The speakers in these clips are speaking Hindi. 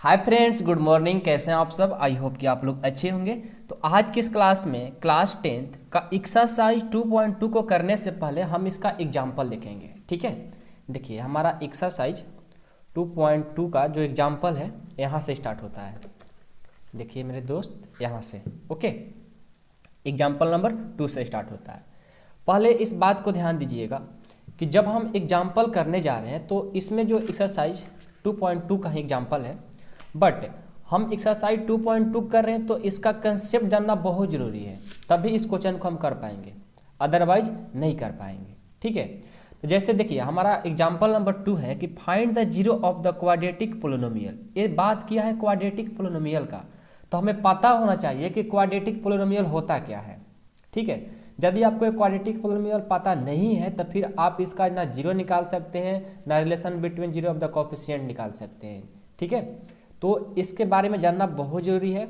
Hi friends, good morning. कैसे हैं आप सब? आई होप कि आप लोग अच्छे होंगे। तो आज की इस क्लास में क्लास 10th का एक्सरसाइज 2.2 को करने से पहले हम इसका एग्जाम्पल देखेंगे। ठीक है, देखिए हमारा एक्सरसाइज 2.2 का जो एग्जाम्पल है यहाँ से स्टार्ट होता है। देखिए मेरे दोस्त, यहाँ से ओके, एग्जाम्पल नंबर 2 से स्टार्ट होता है। पहले इस बात को ध्यान दीजिएगा कि जब हम एग्जाम्पल करने जा रहे हैं तो इसमें जो एक्सरसाइज 2.2 का ही एग्जाम्पल है, बट हम एक्सरसाइज 2.2 कर रहे हैं तो इसका कंसेप्ट जानना बहुत ज़रूरी है, तभी इस क्वेश्चन को हम कर पाएंगे, अदरवाइज नहीं कर पाएंगे। ठीक है, तो जैसे देखिए हमारा एग्जाम्पल नंबर 2 है कि find the zero of the quadratic polynomial. ये बात किया है क्वाड्रेटिक पोलिनोमियल का, तो हमें पता होना चाहिए कि क्वाड्रेटिक पोलिनोमियल होता क्या है। ठीक है, यदि आपको क्वाड्रेटिक पोलिनोमियल पता नहीं है तो फिर आप इसका ना जीरो निकाल सकते हैं, ना relation between zero of the coefficient निकाल सकते हैं। ठीक है, तो इसके बारे में जानना बहुत ज़रूरी है।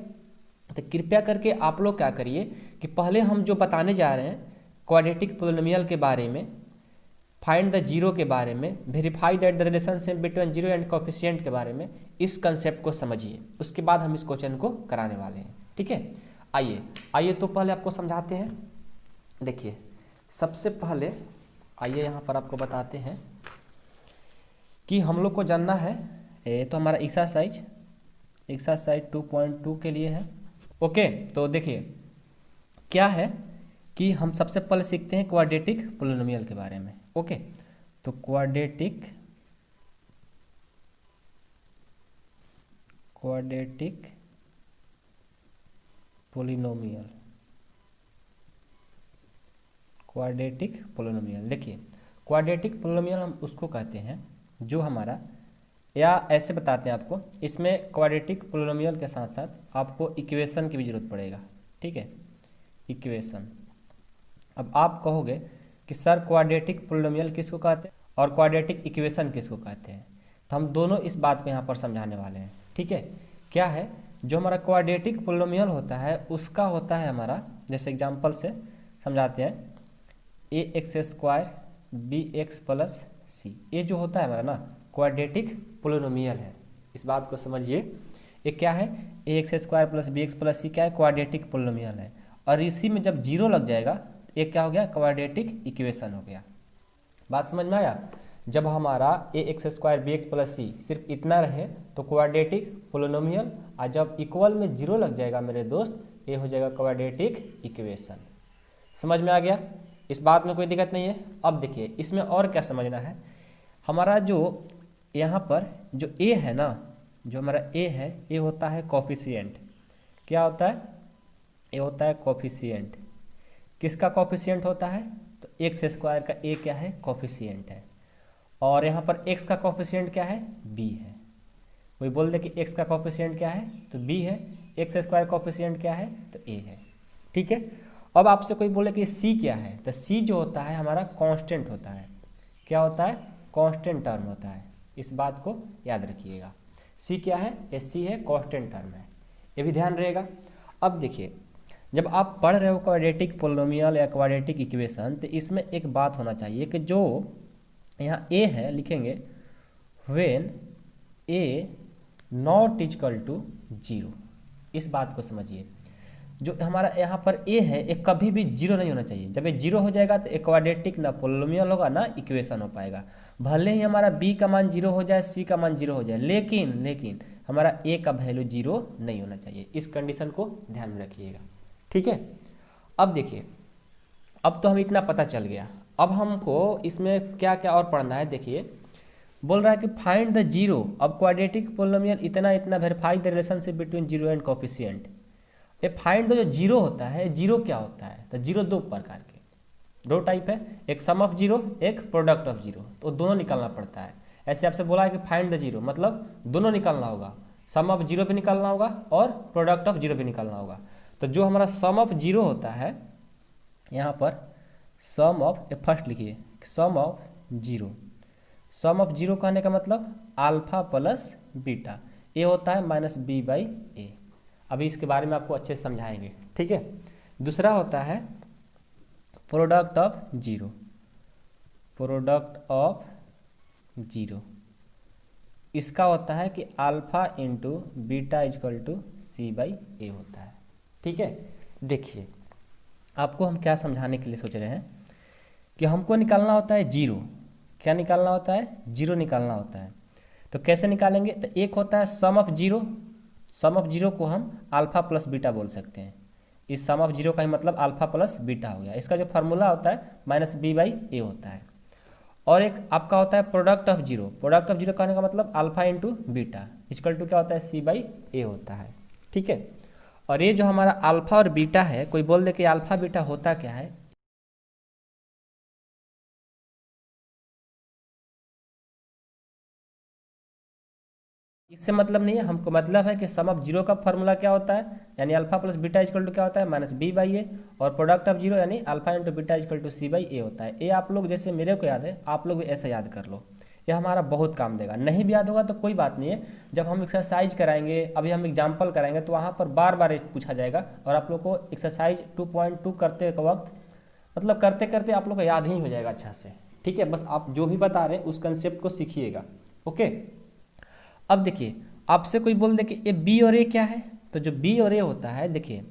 तो कृपया करके आप लोग क्या करिए कि पहले हम जो बताने जा रहे हैं क्वाड्रेटिक पोलिनोमियल के बारे में, फाइंड द जीरो के बारे में, verify that the relationship between zero and coefficient के बारे में, इस कंसेप्ट को समझिए। उसके बाद हम इस क्वेश्चन को कराने वाले हैं। ठीक है, आइए आइए तो पहले आपको समझाते हैं। देखिए सबसे पहले आइए यहाँ पर आपको बताते हैं कि हम लोग को जानना है, तो हमारा एक्सरसाइज 2.2 के लिए है। ओके, तो देखिए क्या है कि हम सबसे पहले सीखते हैं क्वाड्रेटिक पोलिनोमियल के बारे में। ओके, तो क्वाड्रेटिक पोलिनोमियल, देखिए क्वाड्रेटिक पोलिनोमियल हम उसको कहते हैं जो हमारा, या ऐसे बताते हैं आपको, इसमें क्वाड्रेटिक पोलिनोमियल के साथ साथ आपको इक्वेशन की भी जरूरत पड़ेगा। ठीक है, इक्वेशन। अब आप कहोगे कि सर क्वाड्रेटिक पोलिनोमियल किसको कहते हैं और क्वाड्रेटिक इक्वेशन किसको कहते हैं, तो हम दोनों इस बात को यहाँ पर समझाने वाले हैं। ठीक है, क्या है, जो हमारा क्वाड्रेटिक पोलिनोमियल होता है उसका होता है हमारा, जैसे एग्जाम्पल से समझाते हैं, ax² bx + c। ये जो होता है हमारा ना क्वाड्रेटिक पोलिनोमियल है, इस बात को समझिए। ये क्या है, ax² + bx + c क्या है, क्वाड्रेटिक पोलिनोमियल है। और इसी में जब जीरो लग जाएगा ये क्या हो गया, क्वाड्रेटिक इक्वेशन हो गया। बात समझ में आया? जब हमारा ax² bx + c सिर्फ इतना रहे तो क्वाड्रेटिक पोलिनोमियल, और जब इक्वल में जीरो लग जाएगा मेरे दोस्त, ये हो जाएगा क्वाड्रेटिक इक्वेशन। समझ में आ गया? इस बात में कोई दिक्कत नहीं है। अब देखिए इसमें और क्या समझना है, हमारा जो यहाँ पर जो a है ना, जो हमारा a है, ये होता है कोफिशिएंट। क्या होता है? ये होता है कोफिशिएंट। किसका कोफिशिएंट होता है? तो x² का a क्या है, कोफिशिएंट है। और यहाँ पर x का कोफिशिएंट क्या है, b है। कोई बोल दे कि x का कोफिशिएंट क्या है, तो b है। x² कोफिशिएंट क्या है, तो a है। ठीक है, अब आपसे कोई बोले कि c क्या है, तो c जो होता है हमारा कांस्टेंट होता है। क्या होता है? कांस्टेंट टर्म होता है। इस बात को याद रखिएगा, c क्या है, ये c है, कांस्टेंट टर्म है, ये भी ध्यान रहेगा। अब देखिए जब आप पढ़ रहे हो क्वाड्रेटिक पोलिनोमियल या क्वाड्रेटिक इक्वेशन, तो इसमें एक बात होना चाहिए कि जो यहाँ a है लिखेंगे when a not equal to 0। इस बात को समझिए, जो हमारा यहाँ पर a है ये कभी भी जीरो नहीं होना चाहिए। जब ये जीरो हो जाएगा तो एक क्वाड्रेटिक ना पोलिनोमियल होगा ना इक्वेशन हो पाएगा। भले ही हमारा b का मान जीरो हो जाए, c का मान जीरो हो जाए, लेकिन हमारा a का वैल्यू जीरो नहीं होना चाहिए। इस कंडीशन को ध्यान में रखिएगा। ठीक है, अब देखिए, अब तो हमें इतना पता चल गया। अब हमको इसमें क्या क्या और पढ़ना है। देखिए बोल रहा है कि फाइंड द जीरो। अब क्वाड्रेटिक पोलिनोमियल इतना verify the relationship between zero and coefficient. ये फाइंड द जो जीरो होता है, जीरो क्या होता है, तो जीरो दो प्रकार के, दो टाइप है, एक सम ऑफ जीरो, एक प्रोडक्ट ऑफ जीरो। तो दोनों निकालना पड़ता है। ऐसे आपसे बोला है कि फाइंड द जीरो, मतलब दोनों निकालना होगा, सम ऑफ जीरो भी निकालना होगा और प्रोडक्ट ऑफ जीरो भी निकालना होगा। तो जो हमारा सम ऑफ जीरो होता है, यहाँ पर सम ऑफ, फर्स्ट लिखिए sum of zero. Sum of zero कहने का मतलब अल्फा प्लस बीटा, ये होता है -b/a। अभी इसके बारे में आपको अच्छे से समझाएंगे। ठीक है, दूसरा होता है प्रोडक्ट ऑफ जीरो। इसका होता है कि alpha into beta equal to C by ए होता है। ठीक है, देखिए आपको हम क्या समझाने के लिए सोच रहे हैं कि हमको निकालना होता है जीरो। क्या निकालना होता है? जीरो निकालना होता है। तो कैसे निकालेंगे? तो एक होता है sum of zero. Sum of zero को हम अल्फा प्लस बीटा बोल सकते हैं। इस सम ऑफ जीरो का ही मतलब अल्फा प्लस बीटा हो गया। इसका जो फार्मूला होता है माइनस बी बाई ए होता है। और एक आपका होता है product of zero. Product of zero कहने का मतलब alpha into beta equal to क्या होता है? सी बाई ए होता है। ठीक है, और ये जो हमारा अल्फा और बीटा है, कोई बोल दे कि अल्फा बीटा होता क्या है? इससे मतलब नहीं है, हमको मतलब है कि सम ऑफ जीरो का फॉर्मूला क्या होता है, यानी alpha plus beta equal to क्या होता है? Minus B by A. और प्रोडक्ट ऑफ जीरो यानी alpha into beta equal to C by ए होता है। ये आप लोग जैसे मेरे को याद है, आप लोग भी ऐसा याद कर लो, ये हमारा बहुत काम देगा। नहीं भी याद होगा तो कोई बात नहीं है, जब हम एक्सरसाइज कराएंगे, अभी हम एग्जाम्पल कराएंगे, तो वहाँ पर बार बार एक पूछा जाएगा और आप लोग को एक्सरसाइज 2.2 करते वक्त मतलब करते करते आप लोग को याद ही हो जाएगा अच्छा से। ठीक है, बस आप जो भी बता रहे हैं उस कंसेप्ट को सीखिएगा। ओके, अब देखिए आपसे कोई बोल दे कि ये बी और ए क्या है, तो जो बी और ए होता है, देखिए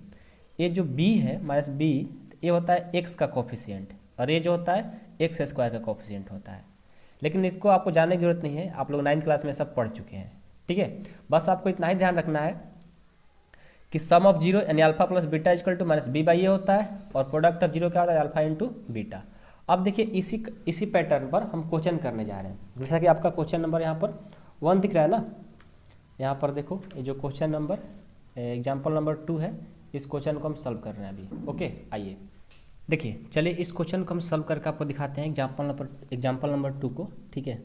ये जो बी है माइनस बी, ये होता है एक्स का कोफिशिएंट, और ये जो होता है एक्स स्क्वायर का कोफिशिएंट होता है। लेकिन इसको आपको जानने की जरूरत नहीं है, आप लोग 9th क्लास में सब पढ़ चुके हैं। ठीक है, बस आपको इतना ही ध्यान रखना है कि सम ऑफ जीरो यानी alpha plus beta equal to minus B by ए होता है, और प्रोडक्ट ऑफ जीरो क्या होता है? Alpha into beta. अब देखिए इसी पैटर्न पर हम क्वेश्चन करने जा रहे हैं। जैसा कि आपका क्वेश्चन नंबर यहाँ पर 1 दिख रहा है ना, यहाँ पर देखो ये जो क्वेश्चन नंबर एग्जाम्पल नंबर 2 है, इस क्वेश्चन को हम सॉल्व कर रहे हैं अभी। ओके, आइए देखिए, चलिए इस क्वेश्चन को हम सॉल्व करके आपको दिखाते हैं एग्जाम्पल नंबर 2 को। ठीक है,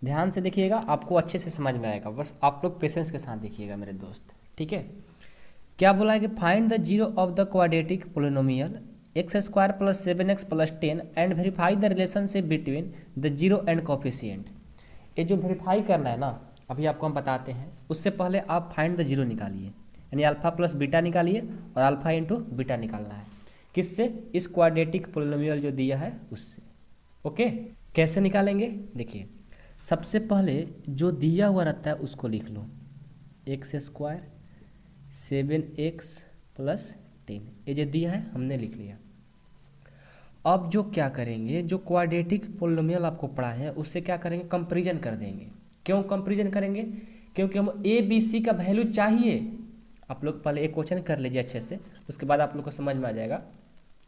ध्यान से देखिएगा, आपको अच्छे से समझ में आएगा, बस आप लोग पेशेंस के साथ देखिएगा मेरे दोस्त। ठीक है, क्या बोला है कि find the zero of the quadratic polynomial x square plus 7x plus 10 and verify the relationship between the zero and coefficient. ये जो वेरीफाई करना है ना, अभी आपको हम बताते हैं, उससे पहले आप फाइंड द जीरो निकालिए, यानी अल्फा प्लस बीटा निकालिए, और अल्फा इंटू बीटा निकालना है। किससे? इस क्वाड्रेटिक पोलिनोमियल जो दिया है उससे। ओके, कैसे निकालेंगे? देखिए सबसे पहले जो दिया हुआ रहता है उसको लिख लो, एक्स स्क्वायर 7x प्लस 10, ये जो दिया है हमने लिख लिया। अब जो क्या करेंगे, जो क्वाड्रेटिक पोलिनोमियल आपको पढ़ा है उससे क्या करेंगे? कंपैरिजन कर देंगे। क्यों कंपैरिजन करेंगे? क्योंकि हम ए बी सी का वैल्यू चाहिए। आप लोग पहले एक क्वेश्चन कर लीजिए अच्छे से, उसके बाद आप लोग को समझ में आ जाएगा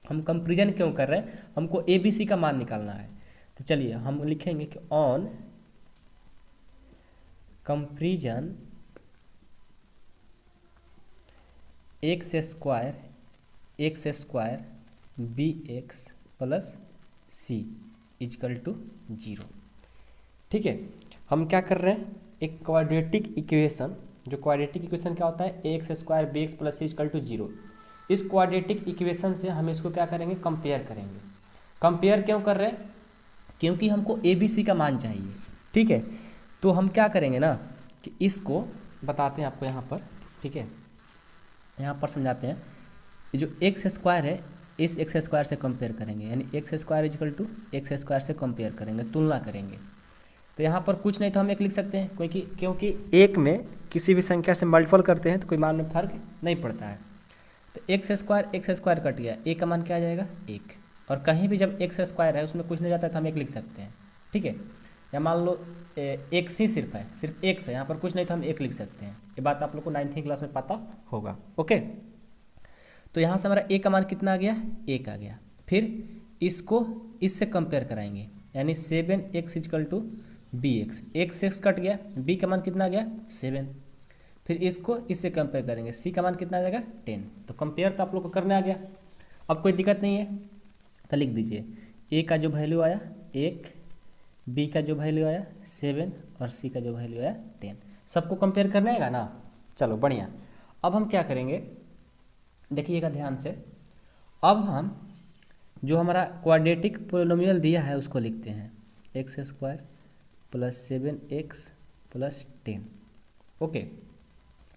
हम कंपैरिजन क्यों कर रहे हैं। हमको ए बी सी का मान निकालना है। तो चलिए हम लिखेंगे कि on comparison x square b x plus c equal to 0। ठीक है, हम क्या कर रहे हैं? एक क्वाड्रेटिक इक्वेशन, जो क्वाड्रेटिक इक्वेशन क्या होता है? X square b x plus c equal to 0। इस क्वाड्रेटिक इक्वेशन से हम इसको क्या करेंगे? कंपेयर करेंगे। कंपेयर क्यों कर रहे हैं? क्योंकि हमको ए बी सी का मान चाहिए। ठीक है, तो हम क्या करेंगे ना कि इसको बताते हैं आपको यहाँ पर। ठीक है, यहाँ पर समझाते हैं। ये जो एक्स स्क्वायर है, इस एक्स स्क्वायर से कंपेयर करेंगे, यानी x square equal to x square से कंपेयर करेंगे, तुलना करेंगे। तो यहाँ पर कुछ नहीं तो हम एक लिख सकते हैं, क्योंकि एक में किसी भी संख्या से मल्टीपल करते हैं तो कोई मान में फर्क नहीं पड़ता है। तो एक्स स्क्वायर कट गया, ए का मान क्या आ जाएगा? 1। और कहीं भी जब एक्स स्क्वायर है उसमें कुछ नहीं जाता है तो हम एक लिख सकते हैं। ठीक है, या मान लो एक्स ही सिर्फ है, सिर्फ एक्स है, यहाँ पर कुछ नहीं तो हम एक लिख सकते हैं। ये बात आप लोग को 9th क्लास में पता होगा। ओके, तो यहाँ से हमारा ए का मान कितना आ गया? 1 आ गया। फिर इसको इससे कंपेयर कराएंगे, यानी 7x equal to b x cut गया, बी का मान कितना आ गया? 7। फिर इसको इससे कंपेयर करेंगे, सी का मान कितना आ जाएगा? 10। तो कंपेयर तो आप लोग को करने आ गया। अब कोई दिक्कत नहीं है तो लिख दीजिए, ए का जो वैल्यू आया 1, बी का जो वैल्यू आया 7, और सी का जो वैल्यू आया 10। सबको कंपेयर करना है ना? चलो बढ़िया। अब हम क्या करेंगे, देखिएगा ध्यान से। अब हम जो हमारा क्वाड्रेटिक पोलिनोमियल दिया है उसको लिखते हैं, x square plus 7x plus 10। Okay,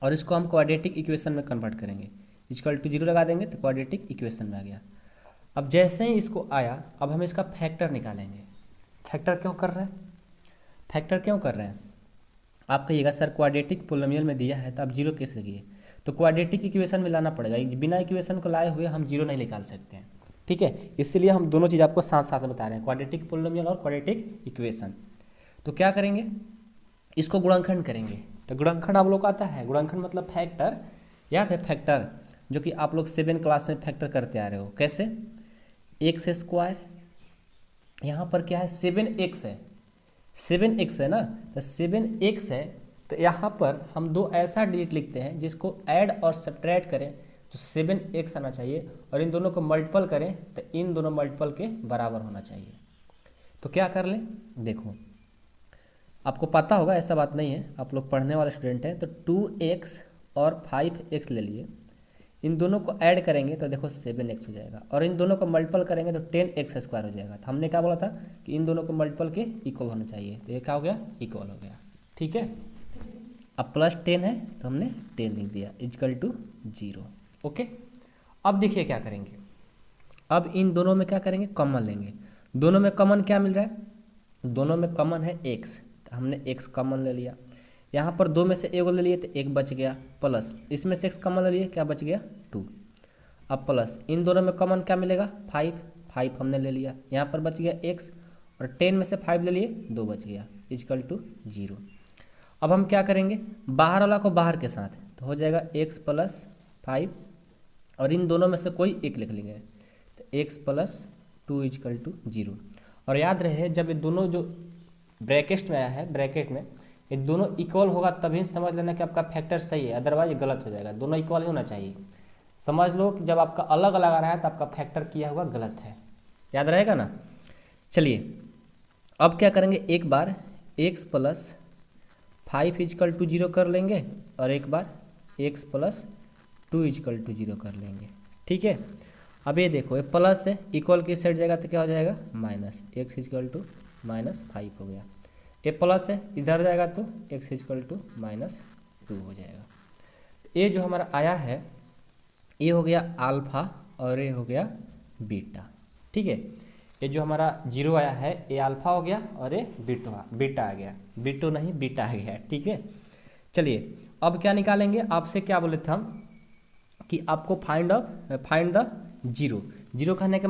और इसको हम क्वाड्रेटिक इक्वेशन में कन्वर्ट करेंगे, इक्वल टू 0 लगा देंगे तो क्वाड्रेटिक इक्वेशन में आ गया। अब जैसे ही इसको आया, अब हम इसका फैक्टर निकालेंगे। फैक्टर क्यों कर रहे हैं? आप कहिएगा सर क्वाड्रेटिक पोलिनोमियल में दिया है तो आप जीरो कैसे किए, तो क्वाड्रेटिक इक्वेशन में लाना पड़ेगा, बिना इक्वेशन को लाए हुए हम जीरो नहीं निकाल सकते हैं, ठीक है। इसलिए हम दोनों चीज़ आपको साथ साथ में बता रहे हैं, क्वाड्रेटिक पोलिनोमियल और क्वाड्रेटिक इक्वेशन। तो क्या करेंगे, इसको गुणनखंड करेंगे। तो गुणनखंड आप लोग को आता है, गुणनखंड मतलब फैक्टर, याद है फैक्टर, जो कि आप लोग 7 क्लास में फैक्टर करते आ रहे हो। कैसे, एक्स स्क्वायर, यहाँ पर क्या है 7x है, 7x है ना, तो 7x है, तो यहाँ पर हम दो ऐसा डिजिट लिखते हैं जिसको ऐड और सब्ट्रैक्ट करें तो 7x आना चाहिए, और इन दोनों को मल्टीपल करें तो इन दोनों मल्टीपल के बराबर होना चाहिए। तो क्या कर लें, देखो आपको पता होगा, ऐसा बात नहीं है, आप लोग पढ़ने वाले स्टूडेंट हैं, तो 2x और 5x ले लिए, इन दोनों को ऐड करेंगे तो देखो 7x हो जाएगा, और इन दोनों को मल्टीपल करेंगे तो 10x स्क्वायर हो जाएगा। तो हमने क्या बोला था कि इन दोनों को मल्टीपल के इक्वल होना चाहिए, तो ये क्या हो गया, इक्वल हो गया, ठीक है। अब प्लस 10 है तो हमने 10 लिख दिया, इक्वल टू 0, ओके। अब देखिए क्या करेंगे, अब इन दोनों में क्या करेंगे, कॉमन लेंगे। दोनों में कॉमन क्या मिल रहा है, दोनों में कॉमन है x, तो हमने x कॉमन ले लिया। यहाँ पर दो में से एक ले लिए तो एक बच गया, प्लस इसमें से x कॉमन ले लिए, क्या बच गया 2। अब प्लस इन दोनों में कॉमन क्या मिलेगा 5 हमने ले लिया, यहाँ पर बच गया x, और 10 में से 5 ले लिए 2 बच गया, इक्वल टू 0। अब हम क्या करेंगे, बाहर वाला को बाहर के साथ, तो हो जाएगा x प्लस 5, और इन दोनों में से कोई एक लिख लेंगे, तो x प्लस 2 इक्वल टू 0। और याद रहे जब ये दोनों जो ब्रैकेट में आया है, ब्रैकेट में ये दोनों इक्वल होगा तभी समझ लेना कि आपका फैक्टर सही है, अदरवाइज ये गलत हो जाएगा। दोनों इक्वल ही होना चाहिए, समझ लो कि जब आपका अलग अलग आ रहा है तो आपका फैक्टर किया हुआ गलत है, याद रहेगा ना। चलिए अब क्या करेंगे, एक बार x प्लस 5 इक्वल टू 0 कर लेंगे, और एक बार x प्लस 2 इक्वल टू 0 कर लेंगे, ठीक है। अब ये देखो ये प्लस है, इक्वल की साइड जाएगा तो क्या हो जाएगा माइनस, x इक्वल टू -5 हो गया। ये प्लस है, इधर जाएगा तो x इक्वल टू -2 हो जाएगा। ये जो हमारा आया है ये हो गया अल्फा और ये हो गया बीटा, ठीक है। ये जो हमारा 0 आया है ये अल्फा हो गया और ये बीटा आ गया, बीटो नहीं बीटा आ गया, ठीक है। चलिए अब क्या निकालेंगे, आपसे क्या बोले थे हम कि आपको फाइंड द जीरो कहने का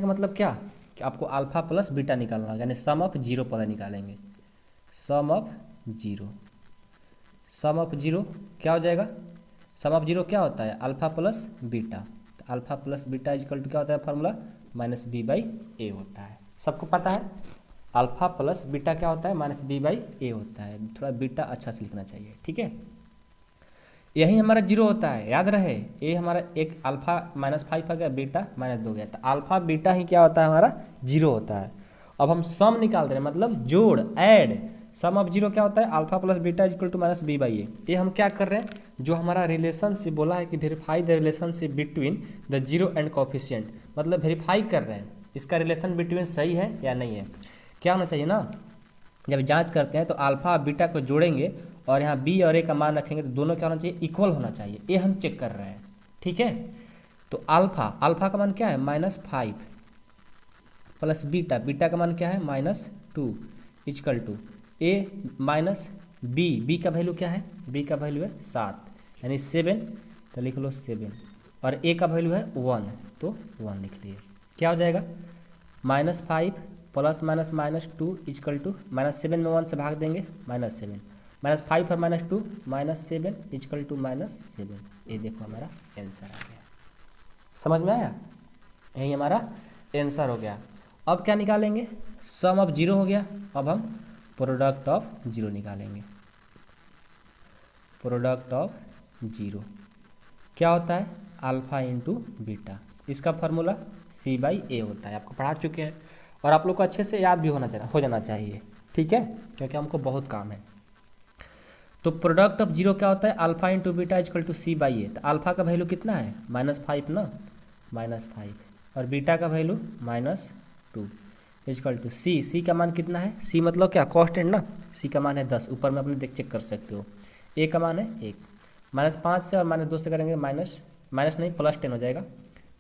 मतलब क्या कि आपको अल्फा प्लस बीटा निकालना होगा, यानी सम ऑफ जीरो पहले निकालेंगे। सम ऑफ जीरो क्या हो जाएगा, सम ऑफ जीरो क्या होता है अल्फा प्लस बीटा, तो alpha plus beta equal to क्या होता है फार्मूला -b/a होता है, सबको पता है। अल्फा प्लस बीटा क्या होता है -b/a होता है, थोड़ा बीटा अच्छा से लिखना चाहिए, ठीक है। यही हमारा 0 होता है, याद रहे ये हमारा एक अल्फा -5 आ गया, बीटा -2 गया, तो अल्फा बीटा ही क्या होता है हमारा 0 होता है। अब हम सम निकाल रहे हैं, मतलब जोड़, ऐड। सम ऑफ 0 क्या होता है alpha plus beta equal to -b/a। ये हम क्या कर रहे हैं, जो हमारा रिलेशनशिप बोला है कि verify the relationship between the zero and coefficient, मतलब वेरीफाई कर रहे हैं इसका रिलेशन बिटवीन सही है या नहीं है। क्या होना चाहिए ना, जब जांच करते हैं तो अल्फा और बीटा को जोड़ेंगे और यहाँ बी और ए का मान रखेंगे तो दोनों क्या होना चाहिए इक्वल होना चाहिए, ये हम चेक कर रहे हैं, ठीक है। तो अल्फा का मान क्या है -5 प्लस बीटा का मान क्या है -2 equal to a minus b का वैल्यू क्या है, बी का वैल्यू है 7 यानी 7, तो लिख लो 7, और ए का वैल्यू है 1 तो 1 लिख लिए। क्या हो जाएगा -5 प्लस -2 इक्वल टू -7 में 1 से भाग देंगे -7, -5 और -2 -7 इक्वल टू -7। ये देखो हमारा आंसर आ गया, समझ में आया, यही हमारा आंसर हो गया। अब क्या निकालेंगे, सम ऑफ 0 हो गया, अब हम प्रोडक्ट ऑफ 0 निकालेंगे। प्रोडक्ट ऑफ 0 क्या होता है अल्फा इंटू बीटा, इसका फार्मूला c/a होता है, आपको पढ़ा चुके हैं और आप लोग को अच्छे से याद भी हो जाना चाहिए, ठीक है, क्योंकि हमको बहुत काम है। तो प्रोडक्ट ऑफ 0 क्या होता है alpha into beta equal to c/a। तो अल्फा का वैल्यू कितना है -5 ना, -5, और बीटा का वैल्यू -2 इक्वल टू सी का मान कितना है, सी मतलब क्या कांस्टेंट ना, सी का मान है 10, ऊपर में अपने चेक कर सकते हो। ए का मान है 1, -5 से और -2 से करेंगे माइनस नहीं +10 हो जाएगा,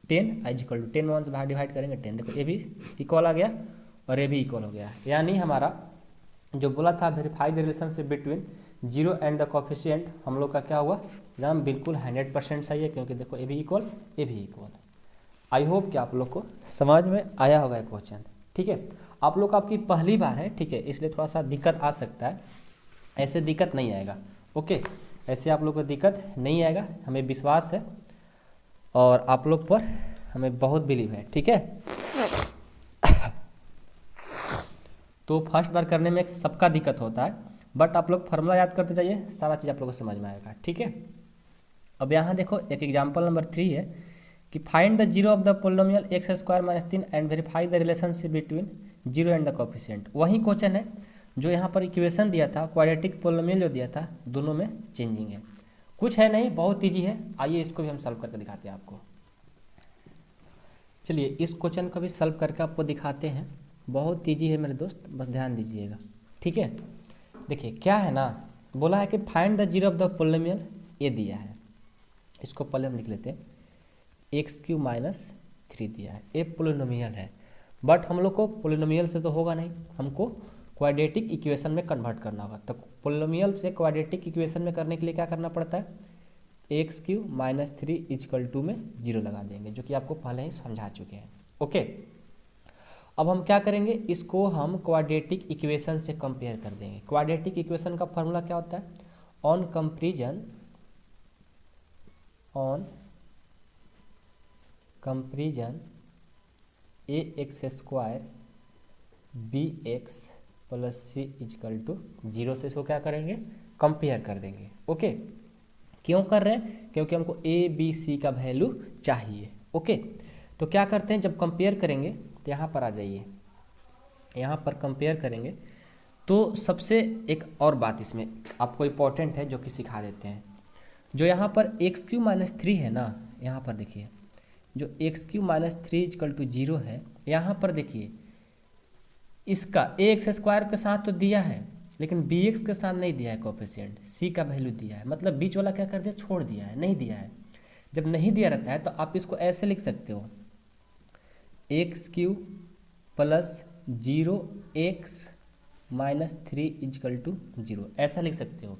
10 इक्वल टू 10 में 1 से डिवाइड करेंगे 10, देखो ये भी इक्वल आ गया और ये भी इक्वल हो गया, यानी हमारा जो बोला था verify the relationship between zero and the coefficient, हम लोग का क्या हुआ, एकदम बिल्कुल 100% सही है, क्योंकि देखो ए भी इक्वल ए भी इक्वल। आई होप कि आप लोग को समझ में आया होगा क्वेश्चन। ठीक है, आप लोग आपकी पहली बार है, ठीक है, इसलिए थोड़ा सा दिक्कत आ सकता है, ऐसे दिक्कत नहीं आएगा। ओके, ऐसे आप लोग को दिक्कत नहीं आएगा, हमें विश्वास है और आप लोग पर हमें बहुत बिलीव है। ठीक है, तो फर्स्ट बार करने में सबका दिक्कत होता है, बट आप लोग फार्मूला याद करते जाइए, सारा चीज़ आप लोग को समझ में आएगा। ठीक है, अब यहाँ देखो एक एग्जाम्पल नंबर 3 है कि find the zero of the polynomial x square minus 3 and verify the relationship between zero and the coefficient. वही क्वेश्चन है जो यहाँ पर इक्वेशन दिया था, क्वाड्रेटिक पोलिनोमियल जो दिया था, दोनों में चेंजिंग है, कुछ है नहीं, बहुत ईजी है। आइए इसको भी हम सॉल्व करके दिखाते हैं आपको। चलिए इस क्वेश्चन को भी सॉल्व करके आपको दिखाते हैं, बहुत ईजी है मेरे दोस्त, बस ध्यान दीजिएगा। ठीक है, देखिए क्या है ना, बोला है कि find the zero of the polynomial, ये दिया है, इसको पहले हम लिख लेते हैं, x³ माइनस 3 दिया है, ये पोलिनोमियल है, बट हम लोग को पोलिनोमियल से तो होगा नहीं, हमको क्वाड्रेटिक इक्वेशन में कन्वर्ट करना होगा। तो पोलिनोमियल से क्वाड्रेटिक इक्वेशन में करने के लिए क्या करना पड़ता है, x³ माइनस 3 इक्वल टू में 0 लगा देंगे, जो कि आपको पहले ही समझा चुके हैं। ओके, अब हम क्या करेंगे, इसको हम क्वाड्रेटिक इक्वेशन से कंपेयर कर देंगे। क्वाड्रेटिक इक्वेशन का फॉर्मूला क्या होता है, on comparison ax² bx plus c equal to 0 से इसको क्या करेंगे, कंपेयर कर देंगे। ओके, क्यों कर रहे हैं, क्योंकि हमको a b c का वैल्यू चाहिए। ओके, तो क्या करते हैं, जब कंपेयर करेंगे तो यहाँ पर आ जाइए, यहाँ पर कंपेयर करेंगे तो सबसे एक और बात इसमें आपको इम्पोर्टेंट है जो कि सिखा देते हैं। जो यहाँ पर x³ माइनस 3 है ना, यहाँ पर देखिए जो x³ माइनस 3 इक्वल टू 0 है, यहाँ पर देखिए इसका ax² के साथ तो दिया है, लेकिन bx के साथ नहीं दिया है कोफिशिएंट, c का वैल्यू दिया है, मतलब बीच वाला क्या कर दिया, छोड़ दिया है, नहीं दिया है। जब नहीं दिया रहता है तो आप इसको ऐसे लिख सकते हो, x³ plus 0x minus 3 equal to 0, ऐसा लिख सकते हो।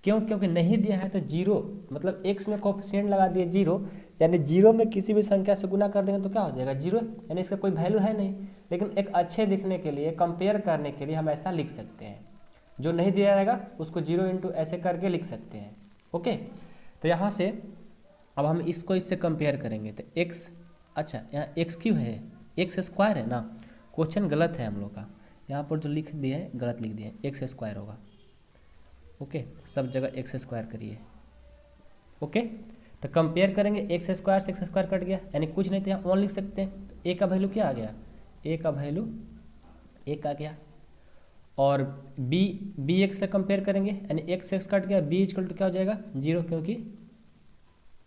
क्यों, क्योंकि नहीं दिया है तो 0 मतलब x में कोफिशिएंट लगा दिए 0, यानी 0 में किसी भी संख्या से गुना कर देंगे तो क्या हो जाएगा, 0, यानी इसका कोई वैल्यू है नहीं। लेकिन एक अच्छे दिखने के लिए, कंपेयर करने के लिए हम ऐसा लिख सकते हैं, जो नहीं दिया रहेगा उसको 0 इंटू ऐसे करके लिख सकते हैं। ओके, तो यहाँ से अब हम इसको इससे कंपेयर करेंगे तो x, अच्छा यहाँ x³ है, x² है ना, क्वेश्चन गलत है हम लोग का, यहाँ पर जो लिख दिए हैं गलत लिख दिए हैं, x² होगा। ओके, सब जगह x² करिए। ओके, तो कंपेयर करेंगे, x² से x² कट गया, यानी कुछ नहीं, तो यहाँ 1 लिख सकते हैं। तो a का वैल्यू क्या आ गया, a का वैल्यू 1 आ गया। और bx से कंपेयर करेंगे, यानी x कट गया, b इक्वल टू क्या हो जाएगा, 0, क्योंकि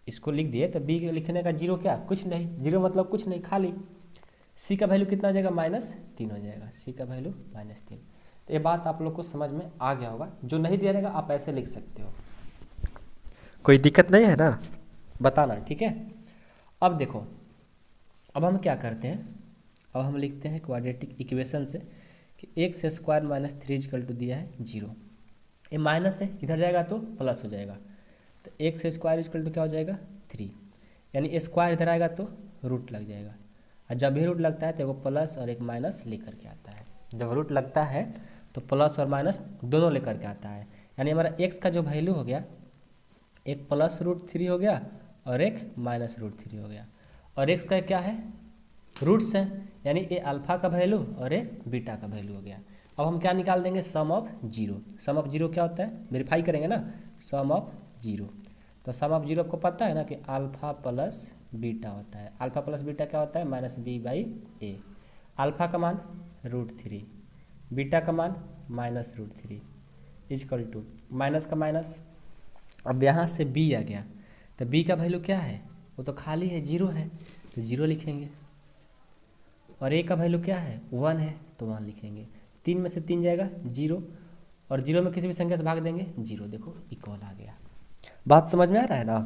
इसको लिख दिए तो b लिखने का 0 क्या, कुछ नहीं, 0 मतलब कुछ नहीं, खाली। c का वैल्यू कितना हो जाएगा, -3 हो जाएगा, c का वैल्यू -3। तो ये बात आप लोग को समझ में आ गया होगा। जो नहीं दिया रहेगा आप ऐसे लिख सकते हो, कोई दिक्कत नहीं है ना, बताना। ठीक है, अब देखो, अब हम क्या करते हैं, अब हम लिखते हैं क्वाड्रेटिक इक्वेशन से कि x² माइनस 3 इक्वल टू दिया है 0, ये माइनस है, इधर जाएगा तो प्लस हो जाएगा, तो x² इक्वल टू क्या हो जाएगा 3, यानी स्क्वायर इधर आएगा तो रूट लग जाएगा, और जब भी रूट लगता है तो एक प्लस और एक माइनस लेकर के आता है। जब रूट लगता है तो प्लस और माइनस दोनों लेकर के आता है, यानी हमारा x का जो वैल्यू हो गया, एक +√3 हो गया और एक -√3 हो गया, और x का क्या है, रूट्स है, यानी ये अल्फा का वैल्यू और ये बीटा का वैल्यू हो गया। अब हम क्या निकाल देंगे, सम ऑफ 0। सम ऑफ 0 क्या होता है, वेरीफाई करेंगे ना, सम ऑफ 0। तो सम ऑफ 0 आपको पता है ना कि अल्फा प्लस बीटा होता है, अल्फा प्लस बीटा क्या होता है, -b/a। अल्फा का मान √3, बीटा का मान -√3 इक्वल टू माइनस का माइनस। अब यहाँ से b आ गया, तो b का वैल्यू क्या है, वो तो खाली है, 0 है, तो 0 लिखेंगे। और a का वैल्यू क्या है, 1 है, तो 1 लिखेंगे। 3 में से 3 जाएगा 0, और 0 में किसी भी संख्या से भाग देंगे 0, देखो इक्वल आ गया। बात समझ में आ रहा है ना।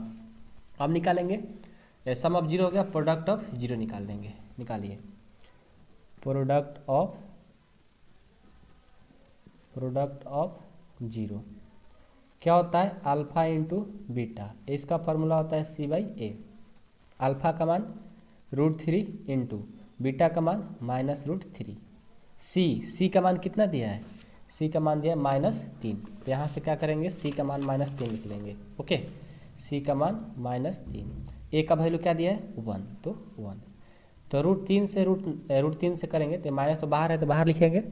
अब निकालेंगे, सम ऑफ 0 हो गया, प्रोडक्ट ऑफ 0 निकाल देंगे, निकालिए, प्रोडक्ट प्रोडक्ट ऑफ जीरो क्या होता है, अल्फा इंटू बीटा। इसका फॉर्मूला होता है C/A। अल्फा का मान √3 इंटू बीटा का मान -√3। सी का मान कितना दिया है, सी का मान दिया है -3। तो यहाँ से क्या करेंगे, सी का मान -3 लिख लेंगे। ओके, सी का मान -3। ए का वैल्यू क्या दिया है 1, तो 1। तो √3 से करेंगे तो माइनस तो बाहर है तो बाहर लिखेंगे।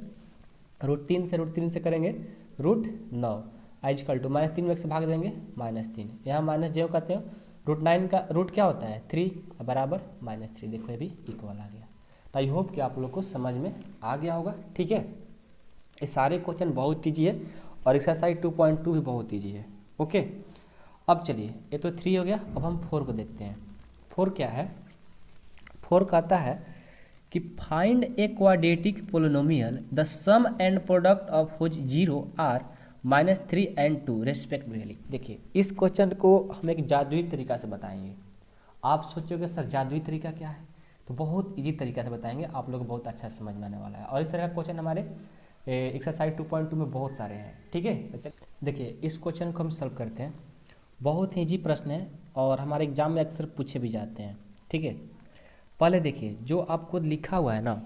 √3 से करेंगे √9 इक्वल टू -3 में से भाग देंगे -3। यहाँ माइनस जो कहते हैं √9 का रूट क्या होता है 3 बराबर -3। देखो ये भी इक्वल आ गया। तो आई होप कि आप लोग को समझ में आ गया होगा। ठीक है, ये सारे क्वेश्चन बहुत ईजी है और एक्सरसाइज 2.2 भी बहुत ईजी है। ओके, अब चलिए ये तो 3 हो गया, अब हम 4 को देखते हैं। 4 क्या है, 4 कहता है कि find a quadratic polynomial the sum and product of which 0 are -3 and 2 respectively. देखिए इस क्वेश्चन को हम एक जादुई तरीका से बताएंगे। आप सोचोगे सर जादुई तरीका क्या है, तो बहुत इजी तरीका से बताएंगे, आप लोग को बहुत अच्छा समझ में आने वाला है। और इस तरह का क्वेश्चन हमारे एक्सरसाइज 2.2 में बहुत सारे हैं। ठीक है, देखिए इस क्वेश्चन को हम सॉल्व करते हैं। बहुत ही इजी प्रश्न है और हमारे एग्जाम में अक्सर पूछे भी जाते हैं। ठीक है, पहले देखिए जो आपको लिखा हुआ है ना,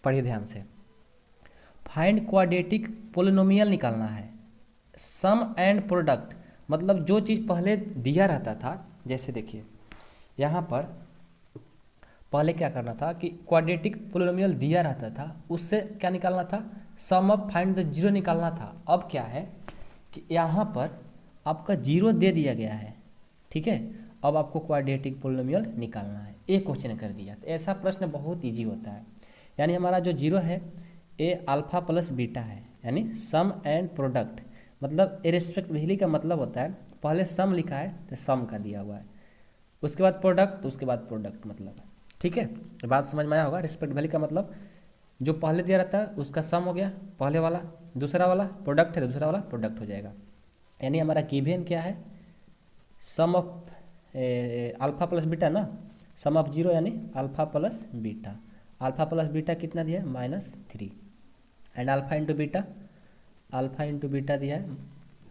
पढ़िए ध्यान से। फाइंड क्वाड्रेटिक पोलिनोमियल निकालना है, सम एंड प्रोडक्ट मतलब जो चीज़ पहले दिया रहता था, जैसे देखिए यहाँ पर पहले क्या करना था कि क्वाड्रेटिक पोलिनोमियल दिया रहता था, उससे क्या निकालना था, सम ऑफ फाइंड द जीरो निकालना था। अब क्या है कि यहाँ पर आपका जीरो दे दिया गया है। ठीक है, अब आपको क्वाड्रेटिक पोलिनोमियल निकालना है, एक क्वेश्चन कर दिया। तो ऐसा प्रश्न बहुत ईजी होता है। यानी हमारा जो जीरो है ए अल्फा प्लस बीटा है, यानी सम एंड प्रोडक्ट मतलब ए रेस्पेक्ट वैली का मतलब होता है पहले सम लिखा है तो सम का दिया हुआ है, उसके बाद प्रोडक्ट तो उसके बाद प्रोडक्ट मतलब है। ठीक है, बात समझ में आया होगा। रिस्पेक्ट वैली का मतलब जो पहले दिया रहता है उसका सम हो गया पहले वाला, दूसरा वाला प्रोडक्ट है तो दूसरा वाला प्रोडक्ट हो जाएगा। यानी हमारा गिवन क्या है, sum of alpha plus beta ना, सम ऑफ जीरो यानी alpha plus beta. Alpha plus beta कितना दिया है -3 and alpha into beta, alpha into beta दिया है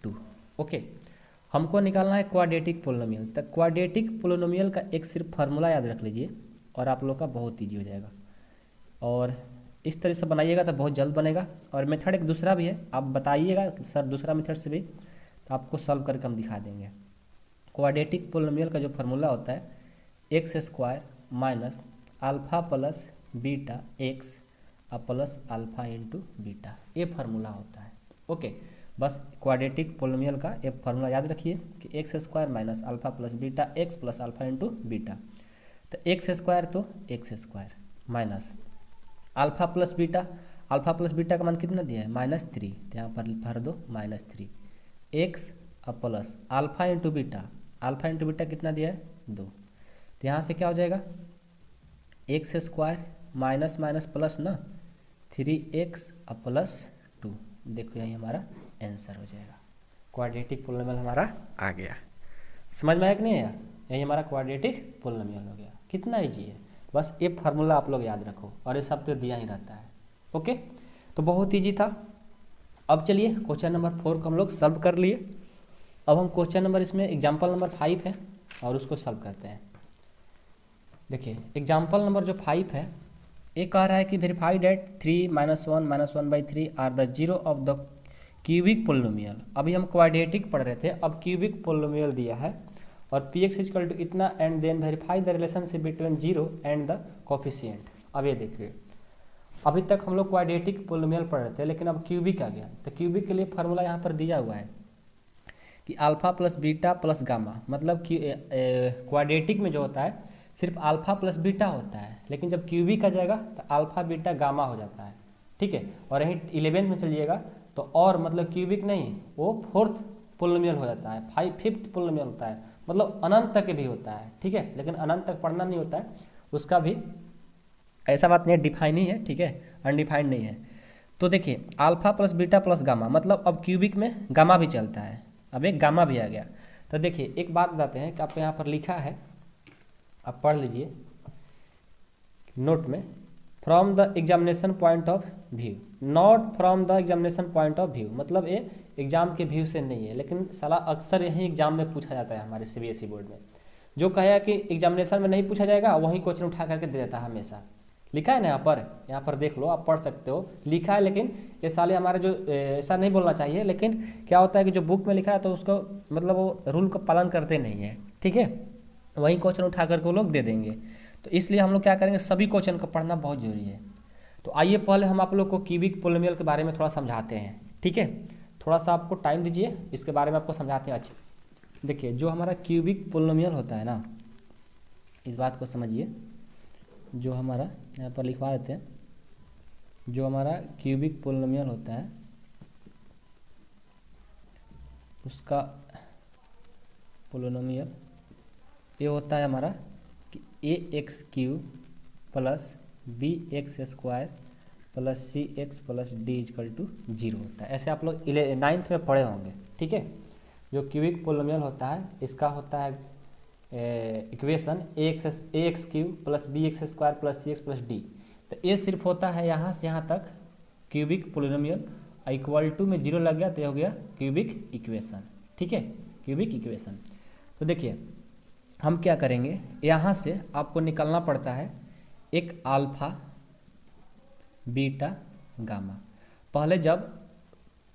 2। ओके, हमको निकालना है क्वाड्रेटिक पोलिनोमियल। तो क्वाड्रेटिक पोलिनोमियल का एक सिर्फ फार्मूला याद रख लीजिए और आप लोग का बहुत ईजी हो जाएगा। और इस तरह से बनाइएगा तो बहुत जल्द बनेगा। और मेथड एक दूसरा भी है, आप बताइएगा सर दूसरा मेथड से भी, तो आपको सॉल्व करके हम दिखा देंगे। क्वाड्रेटिक पोलिनोमियल का जो फार्मूला होता है x² minus alpha plus beta x plus alpha into beta, ये फार्मूला होता है। ओके, बस क्वाड्रेटिक पोलिनोमियल का एक फार्मूला याद रखिए कि x² minus alpha plus beta x plus alpha into beta. तो x² तो x² minus alpha plus beta, alpha plus beta का मान कितना दिया है -3, तो यहाँ पर भर दो -3 x plus alpha into beta, alpha into beta कितना दिया है 2। तो यहाँ से क्या हो जाएगा x² माइनस माइनस प्लस ना 3x प्लस 2। देखो यही हमारा आंसर हो जाएगा। क्वाड्रेटिक पोलिनोमियल हमारा आ गया। समझ में आया कि नहीं आया, यही हमारा क्वाड्रेटिक पोलिनोमियल हो गया। कितना ईजी है, बस ये फार्मूला आप लोग याद रखो और ये सब तो दिया ही रहता है। ओके, तो बहुत ईजी था। अब चलिए क्वेश्चन नंबर 4 को हम लोग सॉल्व कर लिए। अब हम क्वेश्चन नंबर इसमें एग्जाम्पल नंबर 5 है और उसको सॉल्व करते हैं। देखिए एग्जाम्पल नंबर जो 5 है, ये कह रहा है कि verify that 3 - 1 - 1/3 are the zero of the cubic polynomial. अभी हम क्वाड्रेटिक पढ़ रहे थे, अब क्यूबिक पोलिनोमियल दिया है और px इक्वल टू इतना and then verify the relationship between zero and the coefficient. अब ये देखिए अभी तक हम लोग क्वाड्रेटिक पोलिनोमियल पढ़ रहे थे, लेकिन अब क्यूबिक आ गया। तो क्यूबिक के लिए फार्मूला यहाँ पर दिया हुआ है कि alpha plus beta plus gamma, मतलब कि क्वाड्रेटिक में जो होता है सिर्फ अल्फा प्लस बीटा होता है, लेकिन जब क्यूबिक आ जाएगा तो अल्फा बीटा गामा हो जाता है। ठीक है, और यही 11th में चलिएगा तो और मतलब क्यूबिक नहीं, वो 4th पोलिनोमियल हो जाता है, 5th पोलिनोमियल होता है, मतलब अनंत तक भी होता है। ठीक है, लेकिन अनंत तक पढ़ना नहीं होता है, उसका भी ऐसा बात नहीं है, डिफाइन ही है। ठीक है, अनडिफाइंड नहीं है। तो देखिए alpha plus beta plus gamma, मतलब अब क्यूबिक में गामा भी चलता है, अब एक गामा भी आ गया। तो देखिए एक बात बताते हैं कि आप यहाँ पर लिखा है, आप पढ़ लीजिए नोट में। From the examination point of view, not from the examination point of view, मतलब ये एग्जाम के व्यू से नहीं है, लेकिन साला अक्सर यही एग्जाम में पूछा जाता है हमारे सीबीएसई बोर्ड में। जो कहेगा कि एग्जामिनेशन में नहीं पूछा जाएगा वही क्वेश्चन उठा करके दे देता है हमेशा। लिखा है ना यहाँ पर देख लो, आप पढ़ सकते हो, लिखा है। लेकिन ये साले हमारे जो ऐसा नहीं बोलना चाहिए, लेकिन क्या होता है कि जो बुक में लिखा है तो उसको मतलब वो रूल का पालन करते नहीं है, ठीक है, वही क्वेश्चन उठा करके वो लोग दे देंगे। तो इसलिए हम लोग क्या करेंगे, सभी क्वेश्चन को पढ़ना बहुत जरूरी है। तो आइए पहले हम आप लोग को क्यूबिक पोलिनोमियल के बारे में थोड़ा समझाते हैं, ठीक है। थोड़ा सा आपको टाइम दीजिए, इसके बारे में आपको समझाते हैं अच्छे। देखिए जो हमारा क्यूबिक पोलिनोमियल होता है ना, इस बात को समझिए, जो हमारा यहाँ पर लिखवा देते हैं, जो हमारा क्यूबिक पोलिनोमियल होता है उसका पोलिनोमियल ये होता है हमारा कि ax³ plus bx² plus cx plus d = 0 होता है। ऐसे आप लोग 9th में पढ़े होंगे, ठीक है। जो क्यूबिक पोलिनोमियल होता है इसका होता है equation ax³ plus bx² plus cx plus d। तो ये सिर्फ होता है यहाँ से यहाँ तक क्यूबिक पोलिनोमियल, इक्वल टू में 0 लग गया तो ये हो गया क्यूबिक इक्वेशन, ठीक है, क्यूबिक इक्वेशन। तो देखिए हम क्या करेंगे, यहाँ से आपको निकलना पड़ता है एक अल्फा बीटा गामा। पहले जब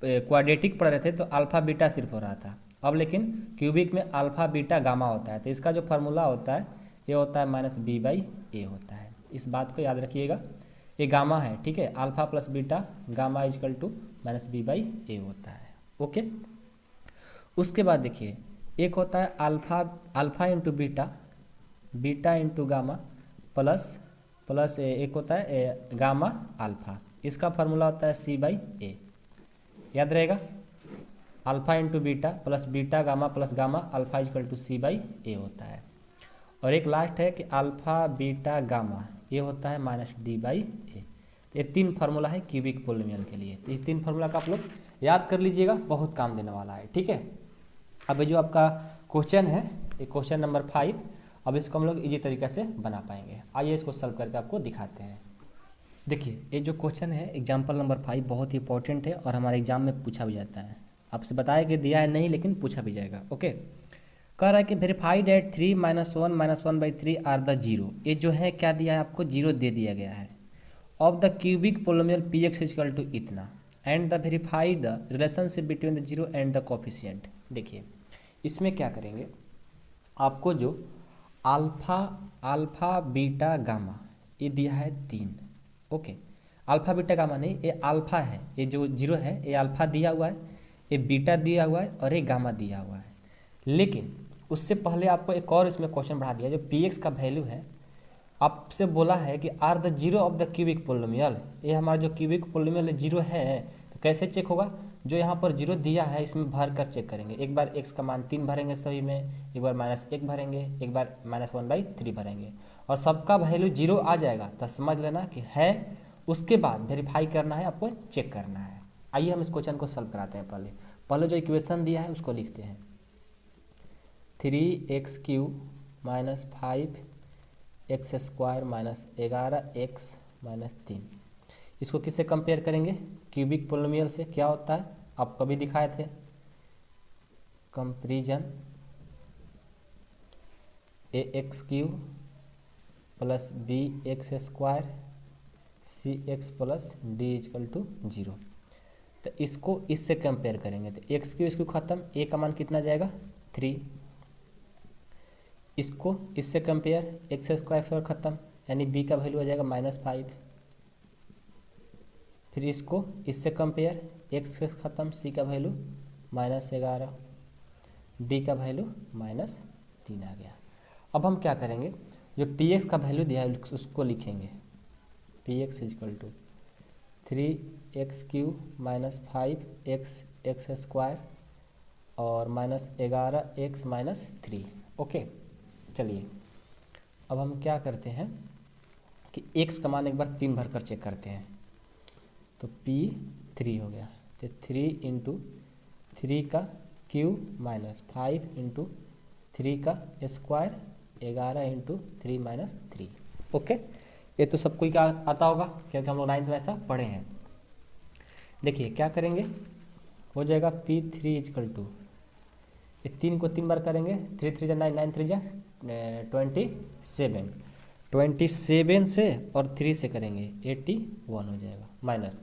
क्वाड्रेटिक पढ़ रहे थे तो अल्फा बीटा सिर्फ हो रहा था, अब लेकिन क्यूबिक में अल्फा बीटा गामा होता है। तो इसका जो फार्मूला होता है ये होता है -b/a होता है। इस बात को याद रखिएगा, ये गामा है, ठीक है, alpha plus beta gamma = -b/a होता है, ओके। उसके बाद देखिए एक होता है alpha into beta, beta into gamma plus एक होता है गामा अल्फा। इसका फार्मूला होता है c/a, याद रहेगा, alpha into beta plus beta gamma plus gamma alpha = c/a होता है। और एक लास्ट है कि अल्फा बीटा गामा ये होता है -d/a। ये 3 फार्मूला है क्यूबिक पोलिनोमियल के लिए। तो इस 3 फार्मूला का आप लोग याद कर लीजिएगा, बहुत काम देने वाला है, ठीक है। अब जो आपका क्वेश्चन है ये क्वेश्चन नंबर 5, अब इसको हम लोग इजी तरीके से बना पाएंगे। आइए इसको सॉल्व करके आपको दिखाते हैं। देखिए ये जो क्वेश्चन है एग्जाम्पल नंबर 5 बहुत ही इंपॉर्टेंट है और हमारे एग्जाम में पूछा भी जाता है। आपसे बताया कि दिया है नहीं, लेकिन पूछा भी जाएगा, ओके। कह रहा है कि वेरीफाई दैट 3 - 1 - 1/3 आर द 0। ये जो है क्या दिया है आपको, 0 दे दिया गया है। Of the cubic polynomial px = इतना and the verify the relationship between the 0 and the coefficient. देखिए इसमें क्या करेंगे, आपको जो अल्फा बीटा गामा ये दिया है 3, ओके। अल्फा बीटा गामा नहीं, ये अल्फा है, ये जो 0 है ये अल्फा दिया हुआ है, ये बीटा दिया हुआ है और ये गामा दिया हुआ है। लेकिन उससे पहले आपको एक और इसमें क्वेश्चन बढ़ा दिया, जो px का वैल्यू है आपसे बोला है कि are the 0 of the cubic polynomial. ये हमारा जो क्यूबिक पोलिनोमियल 0 है, तो कैसे चेक होगा, जो यहाँ पर 0 दिया है इसमें भर कर चेक करेंगे। एक बार x का मान 3 भरेंगे सभी में, एक बार -1 भरेंगे, एक बार -1/3 भरेंगे, और सबका वैल्यू 0 आ जाएगा तो समझ लेना कि है। उसके बाद वेरीफाई करना है, आपको चेक करना है। आइए हम इस क्वेश्चन को सॉल्व कराते हैं। पहले जो इक्वेशन दिया है उसको लिखते हैं, 3x³ - 5x² - 11x - 3। इसको किससे कंपेयर करेंगे, क्यूबिक पोलिनोमियल से। क्या होता है आप कभी दिखाए थे, comparison ax³ plus bx² cx plus d = 0। तो इसको इससे कंपेयर करेंगे तो x³ इसको खत्म, a का मान कितना जाएगा 3। इसको इससे कंपेयर x² खत्म, यानी b का वैल्यू आ जाएगा -5। फिर इसको इससे कंपेयर x खत्म, c का वैल्यू -11, d का वैल्यू -3 आ गया। अब हम क्या करेंगे, जो px का वैल्यू दिया है उसको लिखेंगे, px = 3x³ - 5x² और -11x - 3, ओके। चलिए अब हम क्या करते हैं कि x का मान एक बार 3 भर कर चेक करते हैं, तो p3 हो गया। तो 3 × 3 का क्यूब -5 × 3 का स्क्वायर 11 × 3 - 3, ओके। ये तो सबको ही क्या आता होगा, क्योंकि हम लोग 9th में ऐसा पढ़े हैं। देखिए क्या करेंगे, हो जाएगा P3 इजकल टू, ये 3 को 3 बार करेंगे, 3 3 जा 9, 9 3 जा 27, 27 से और 3 से करेंगे 81 हो जाएगा, माइनस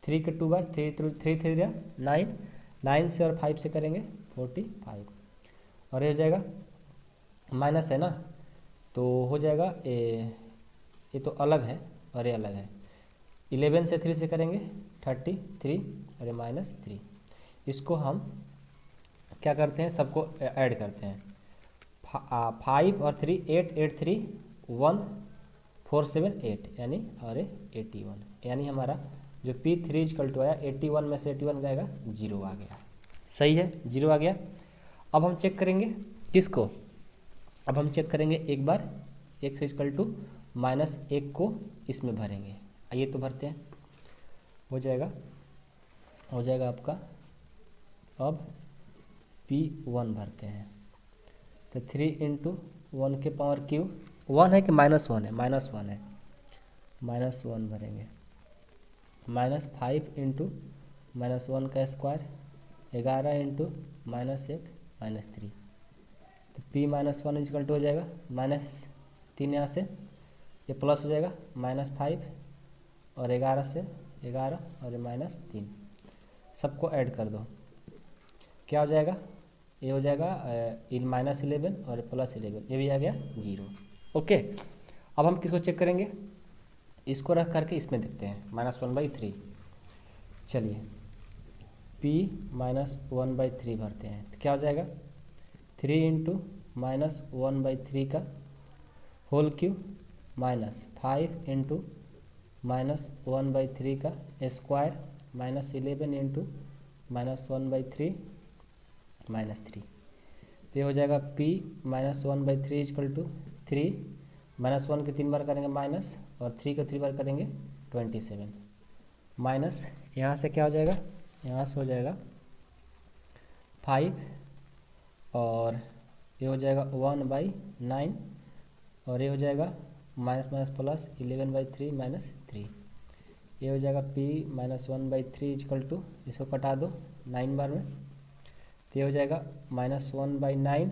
3 के 2 बार, 3 3 जा 9, 9 से और 5 से करेंगे 45, और ये हो जाएगा माइनस है ना, तो हो जाएगा ये तो अलग है और ये अलग है। 11 से 3 से करेंगे 33 और ये -3। इसको हम क्या करते हैं, सबको ऐड करते हैं, 5 और 3 8 8 3 1 4 7 8 यानी और 81, यानी हमारा जो P3 इजकल टू आया 81 में से 81 जाएगा 0 आ गया। सही है, 0 आ गया। अब हम चेक करेंगे किसको, अब हम चेक करेंगे एक बार x इजकल टू -1 को इसमें भरेंगे। आइए तो भरते हैं, हो जाएगा आपका, अब P1 भरते हैं, तो 3 इंटू 1 के पावर क्यूब, 1 है कि -1 है, -1 है, -1 भरेंगे, -5 इंटू -1 का स्क्वायर, 11 इंटू -1 -3, तो P-1 इजकल टू हो जाएगा -3, यहाँ से ये प्लस हो जाएगा -5 और 11 से 11 और ये -3, सबको ऐड कर दो, क्या हो जाएगा, ये हो जाएगा -11 और +11, ये भी आ गया 0। ओके, अब हम किसको चेक करेंगे, इसको रख करके इसमें देखते हैं, -1/3। चलिए P-1/3 भरते हैं, तो क्या हो जाएगा, 3 इंटू -1/3 का होल क्यूब -5 इंटू -1/3 का स्क्वायर -11 इंटू -1/3 -3, तो ये हो जाएगा P-1/3 इजकल टू 3, -1 के 3 बार करेंगे माइनस और 3 के 3 बार करेंगे 27, माइनस यहाँ से क्या हो जाएगा, यहाँ से हो जाएगा 5 और ये हो जाएगा 1/9 और ये हो जाएगा -+11/3 -3, ये हो जाएगा P-1/3 इजकल टू, इसको कटा दो 9 बार में, तो ये हो जाएगा -1/9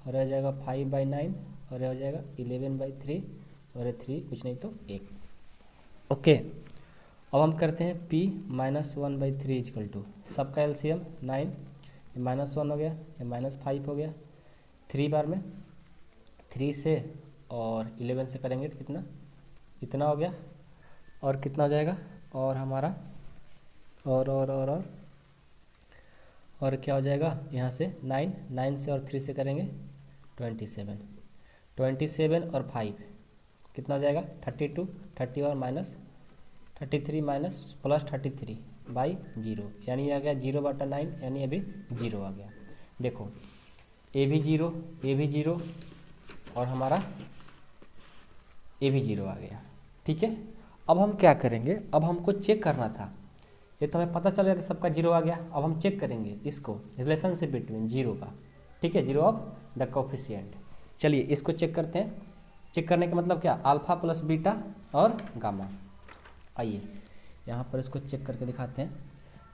और हो जाएगा 5/9 और ये हो जाएगा 11/3 और ये 3 कुछ नहीं तो 1। ओके, अब हम करते हैं P-1/3 इजकल टू, सबका एलसीएम 9, ये -1 हो गया, ये -5 हो गया, 3 बार में 3 से और 11 से करेंगे तो कितना, इतना हो गया, और कितना हो जाएगा, और हमारा और क्या हो जाएगा, यहाँ से 9 से और 3 से करेंगे 27 और 5 कितना हो जाएगा 32, 30 और -33 +33/0, यानी आ गया 0/9, यानी अभी 0 आ गया। देखो ए भी 0 और हमारा ए भी 0 आ गया, ठीक है। अब हम क्या करेंगे, अब हमको चेक करना था, ये तो हमें पता चल गया कि सबका 0 आ गया, अब हम चेक करेंगे इसको, रिलेशनशिप बिटवीन 0 का, ठीक है, 0 ऑफ द कोफिशिएंट। चलिए इसको चेक करते हैं, चेक करने का मतलब क्या, अल्फा प्लस बीटा और गामा। आइए यहाँ पर इसको चेक करके दिखाते हैं।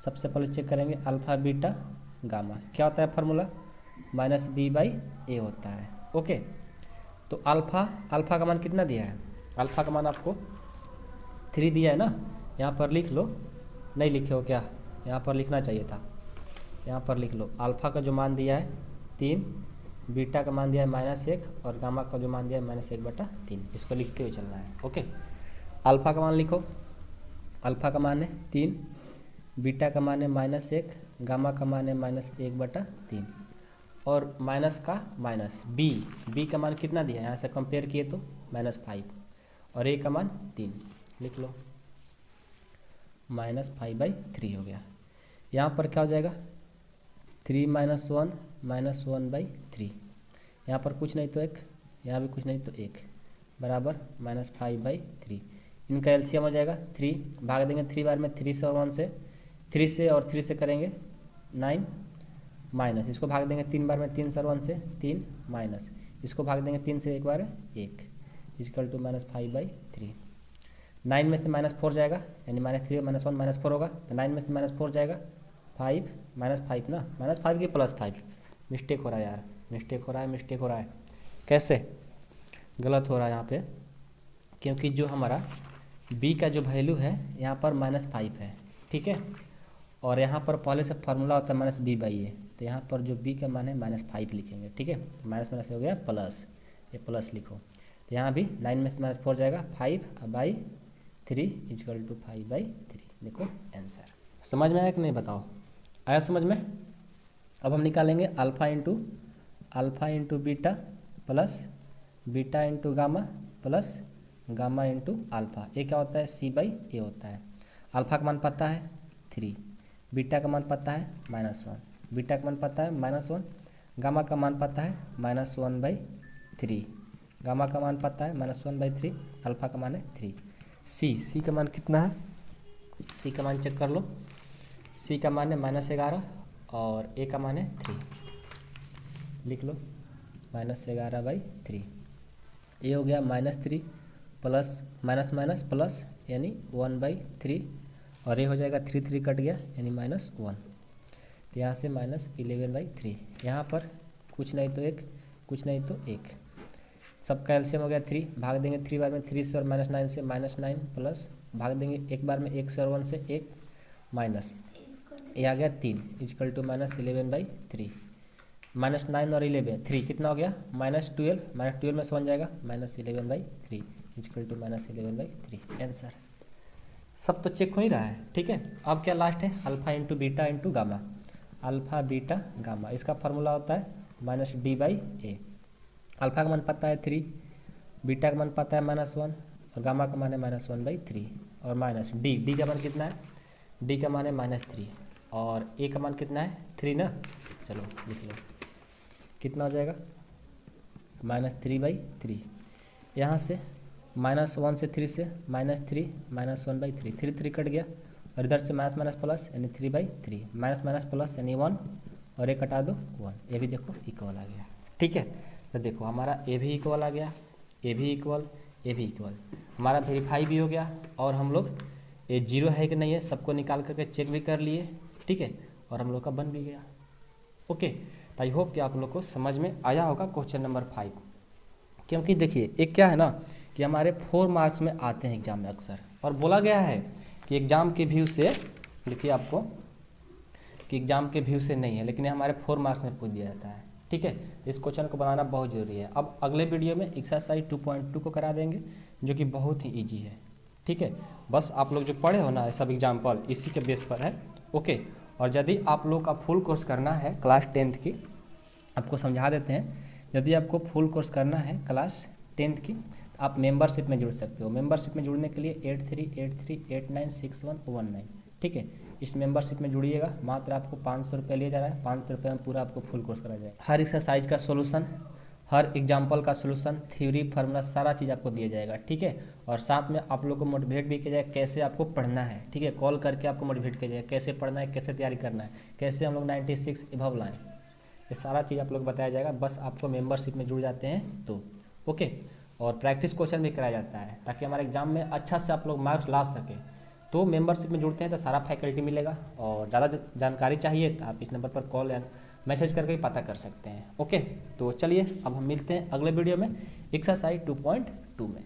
सबसे पहले चेक करेंगे अल्फा बीटा गामा, क्या होता है फार्मूला, -b/a होता है। ओके, तो अल्फा का मान कितना दिया है, अल्फा का मान आपको 3 दिया है ना, यहाँ पर लिख लो, नहीं लिखे हो क्या, यहाँ पर लिखना चाहिए था, यहाँ पर लिख लो, अल्फा का जो मान दिया है 3, बीटा का मान दिया है -1 और गामा का जो मान दिया है -1/3, इसको लिखते हुए चलना है। ओके, अल्फा का मान लिखो, अल्फा का मान है 3, बीटा का मान है -1, गामा का मान है -1/3, और माइनस का माइनस बी का मान कितना दिया है, यहाँ से कंपेयर किए तो -5 और ए का मान 3, लिख लो, -5/3 हो गया। यहाँ पर क्या हो जाएगा, 3 - 1 -1/3, यहाँ पर कुछ नहीं तो 1, यहाँ भी कुछ नहीं तो 1, बराबर -5/3। इनका एलसीएम हो जाएगा 3, भाग देंगे 3 बार में, 3 से और 1 से, 3 से और 3 से करेंगे 9, माइनस इसको भाग देंगे 3 बार में, 3 से और 1 से 3, माइनस इसको भाग देंगे 3 से एक बार 1, इजकल टू -5/3। 9 में से -4 जाएगा, यानी -3 -1 -4 होगा, तो 9 में से -4 जाएगा 5 -5 ना, -5 की +5। मिस्टेक हो रहा है यार, मिस्टेक हो रहा है। कैसे गलत हो रहा है यहाँ पे, क्योंकि जो हमारा b का जो वैल्यू है यहाँ पर -5 है, ठीक है। और यहाँ पर पहले से फार्मूला होता है -b/a, तो यहाँ पर जो b का मान है -5 लिखेंगे, ठीक है। माइनस माइनस हो गया प्लस, ये प्लस लिखो। तो यहाँ भी 9 में से -4 जाएगा 5/3 = 5/3। देखो आंसर। समझ में आया कि नहीं बताओ, आया समझ में। अब हम निकालेंगे alpha into beta plus beta into gamma plus gamma into alpha. ये क्या होता है, c/a होता है। अल्फ़ा का मान पता है 3, बीटा का मान पता है -1, बीटा का मान पता है -1, गामा का मान पता है -1/3, गामा का मान पता है -1/3, अल्फ़ा का मान है 3। c का मान कितना है, c का मान चेक कर लो। c का मान है -11 और a का मान है 3, लिख लो -11/3। ये हो गया -3 प्लस माइनस माइनस प्लस यानी 1/3, और ये हो जाएगा 3 कट गया यानी -1। तो यहाँ से -11/3, यहाँ पर कुछ नहीं तो 1, कुछ नहीं तो 1, सबका एलसीएम हो गया 3, भाग देंगे 3 बार में 3 से और -9 से -9 प्लस भाग देंगे एक बार में 1 से और 1 से 1 माइनस, ये आ गया 3 = -11/3। -9 और 11 3 कितना हो गया -12, -12 में से 1 जाएगा -11/3 = -11/3 आंसर। सब तो चेक हो ही रहा है, ठीक है। अब क्या लास्ट है, alpha into beta into gamma, alpha beta gamma, इसका फार्मूला होता है -d/a। अल्फ़ा का मान पता है 3, बीटा का मान पता है -1 और गामा का मान है -1/3 और माइनस डी का मान कितना है, डी का मान है -3 और ए का मान कितना है 3 ना। चलो लिख लो कितना हो जाएगा -3/3। यहाँ से -1 से 3 से -3 -1/3, 3 कट गया और इधर से माइनस माइनस प्लस यानी 3/3, माइनस माइनस प्लस यानी 1 और ये कटा दो 1, ये भी देखो इक्वल आ गया, ठीक है। तो देखो हमारा ए भी इक्वल आ गया, ए भी इक्वल, ए भी इक्वल, हमारा वेरीफाई भी हो गया और हम लोग ये 0 है कि नहीं है सबको निकाल करके चेक भी कर लिए, ठीक है, और हम लोग का बन भी गया। ओके, तो आई होप कि आप लोग को समझ में आया होगा क्वेश्चन नंबर 5। क्योंकि देखिए एक क्या है ना कि हमारे 4 मार्क्स में आते हैं एग्जाम में अक्सर, और बोला गया है कि एग्ज़ाम के व्यू से, देखिए आपको कि एग्ज़ाम के व्यू से नहीं है, लेकिन हमारे 4 मार्क्स में पूछ दिया जाता है, ठीक है। इस क्वेश्चन को बनाना बहुत ज़रूरी है। अब अगले वीडियो में एक्सरसाइज 2.2 को करा देंगे जो कि बहुत ही ईजी है, ठीक है। बस आप लोग जो पढ़े हो ना सब एग्जाम्पल इसी के बेस पर है, ओके। और यदि आप लोग का फुल कोर्स करना है क्लास 10th की, आपको समझा देते हैं, यदि आपको फुल कोर्स करना है क्लास 10th की तो आप मेंबरशिप में जुड़ सकते हो। मेंबरशिप में जुड़ने के लिए 8383896119, ठीक है, इस मेंबरशिप में जुड़िएगा। मात्र आपको 500 रुपये लिया जा रहा है, 500 रुपये में पूरा आपको फुल कोर्स करा जाएगा। हर एक्सरसाइज का सोल्यूशन, हर एग्जाम्पल का सोल्यूशन, थ्योरी फार्मूला सारा चीज़ आपको दिया जाएगा, ठीक है। और साथ में आप लोग को मोटिवेट भी किया जाएगा कैसे आपको पढ़ना है, ठीक है। कॉल करके आपको मोटिवेट किया जाएगा कैसे पढ़ना है, कैसे तैयारी करना है, कैसे हम लोग 96 एबव लाएँ, ये सारा चीज़ आप लोग बताया जाएगा। बस आपको मेंबरशिप में जुड़ जाते हैं तो, ओके। और प्रैक्टिस क्वेश्चन भी कराया जाता है ताकि हमारे एग्जाम में अच्छा से आप लोग मार्क्स ला सकें। तो मेंबरशिप में जुड़ते हैं तो सारा फैकल्टी मिलेगा, और ज़्यादा जानकारी चाहिए तो आप इस नंबर पर कॉल या मैसेज करके ही पता कर सकते हैं, ओके। तो चलिए अब हम मिलते हैं अगले वीडियो में एक्सरसाइज 2.2 में।